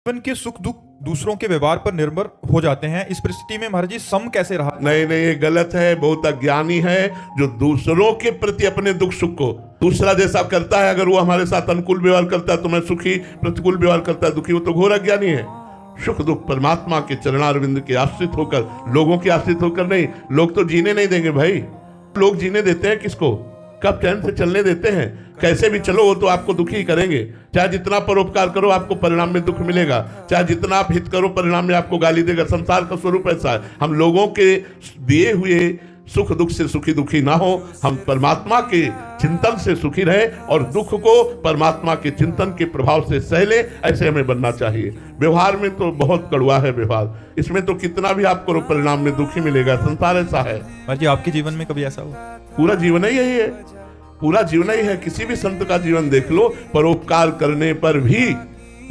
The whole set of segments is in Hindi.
जीवन के सुख दुख दूसरों के व्यवहार पर निर्भर हो जाते हैं। इस परिस्थिति में महाराज जी सम कैसे रहा? नहीं नहीं, ये गलत है। बहुत अज्ञानी है जो दूसरों के प्रति अपने दुख सुख को दूसरा जैसा करता है। अगर वो हमारे साथ अनुकूल व्यवहार करता है तो मैं सुखी, प्रतिकूल व्यवहार करता है दुखी, वो तो घोर अज्ञानी है। सुख दुख परमात्मा के चरणारविंद के आश्रित होकर, लोगों के आश्रित होकर नहीं। लोग तो जीने नहीं देंगे भाई। लोग जीने देते हैं किसको? कब चैन से चलने देते हैं? कैसे भी चलो वो तो आपको दुखी ही करेंगे। चाहे जितना परोपकार करो आपको परिणाम में दुख मिलेगा, चाहे जितना आप हित करो परिणाम में आपको गाली देगा। संसार का स्वरूप ऐसा है। हम लोगों के दिए हुए सुख दुख से सुखी दुखी ना हो, हम परमात्मा के चिंतन से सुखी रहे और दुख को परमात्मा के चिंतन के प्रभाव से सह ले, ऐसे हमें बनना चाहिए। व्यवहार में तो बहुत कड़वा है व्यवहार, इसमें तो कितना भी आप करो परिणाम में दुखी मिलेगा। संसार ऐसा है। महाराज जी आपके जीवन में कभी ऐसा हुआ? पूरा जीवन ही यही है, पूरा जीवन ही है। किसी भी संत का जीवन देख लो, परोपकार करने पर भी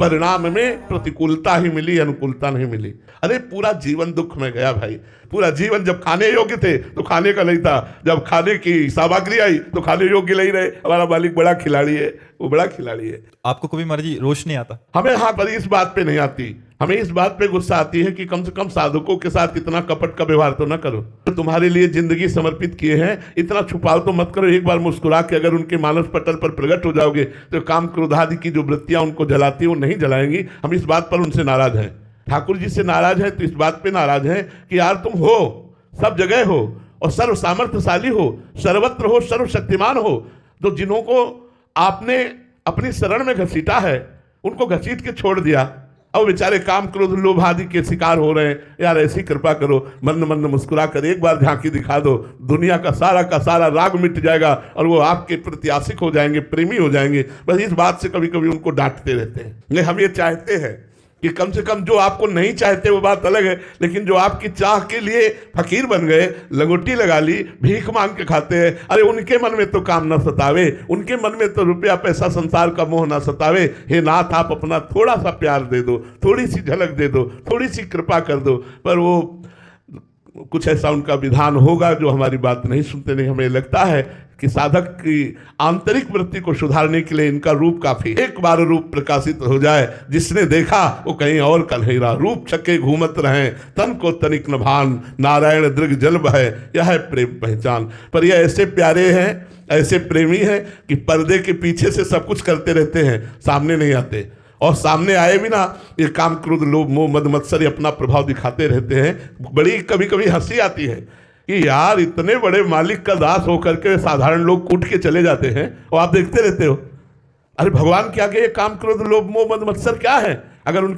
परिणाम में प्रतिकूलता ही मिली, अनुकूलता नहीं मिली। अरे पूरा जीवन दुख में गया भाई। पूरा जीवन जब खाने योग्य थे तो खाने का नहीं था, जब खाने की सामग्री आई तो खाने योग्य नहीं रहे। हमारा मालिक बड़ा खिलाड़ी है, वो बड़ा खिलाड़ी है। आपको कभी महाराज जी रोष नहीं आता? हमें हाँ पर इस बात पे नहीं आती। हमें इस बात पे गुस्सा आती है कि कम से कम साधकों के साथ इतना कपट का व्यवहार तो ना करो। तो तुम्हारे लिए जिंदगी समर्पित किए हैं, इतना छुपाव तो मत करो। एक बार मुस्कुरा के अगर उनके मानस पटल पर प्रकट हो जाओगे तो काम क्रोध आदि की जो वृत्तियां उनको जलाती है वो नहीं जलाएंगी। हम इस बात पर उनसे नाराज हैं। ठाकुर जी से नाराज है तो इस बात पे नाराज है कि यार तुम हो, सब जगह हो और सर्व सामर्थ्यशाली हो, सर्वत्र हो, सर्वशक्तिमान हो। तो जिन्हों को आपने अपनी शरण में घसीटा है उनको घसीट के छोड़ दिया, अब बेचारे काम क्रोध लोभ आदि के शिकार हो रहे हैं। यार ऐसी कृपा करो, मंद मंद मुस्कुरा कर एक बार झांकी दिखा दो, दुनिया का सारा राग मिट जाएगा और वो आपके प्रति आशिक हो जाएंगे, प्रेमी हो जाएंगे। बस इस बात से कभी कभी उनको डांटते रहते हैं। नहीं, हम ये चाहते हैं कि कम से कम जो आपको नहीं चाहते वो बात अलग है, लेकिन जो आपकी चाह के लिए फकीर बन गए, लंगोटी लगा ली, भीख मांग के खाते हैं, अरे उनके मन में तो काम ना सतावे, उनके मन में तो रुपया पैसा संसार का मोह ना सतावे। हे नाथ आप अपना थोड़ा सा प्यार दे दो, थोड़ी सी झलक दे दो, थोड़ी सी कृपा कर दो। पर वो कुछ ऐसा उनका विधान होगा जो हमारी बात नहीं सुनते। नहीं, हमें लगता है कि साधक की आंतरिक वृत्ति को सुधारने के लिए इनका रूप काफी। एक बार रूप प्रकाशित हो जाए, जिसने देखा वो कहीं और का नहीं रहा। रूप छके घूमत रहें, तन को तनिक न भान, नारायण दृग जल बहे, यह है प्रेम पहचान। पर ये ऐसे प्यारे हैं, ऐसे प्रेमी हैं कि पर्दे के पीछे से सब कुछ करते रहते हैं, सामने नहीं आते। और सामने आए भी ना, ये काम क्रोध लोभ मोह मद मत्सर अपना प्रभाव दिखाते रहते हैं। बड़ी कभी कभी हंसी आती है कि यार इतने बड़े मालिक का दास होकर के साधारण लोग कूट के चले जाते हैं और आप देखते रहते हो। अरे भगवान क्या कहे, काम क्रोध लोभ मोह मद मत्सर क्या है? अगर उनके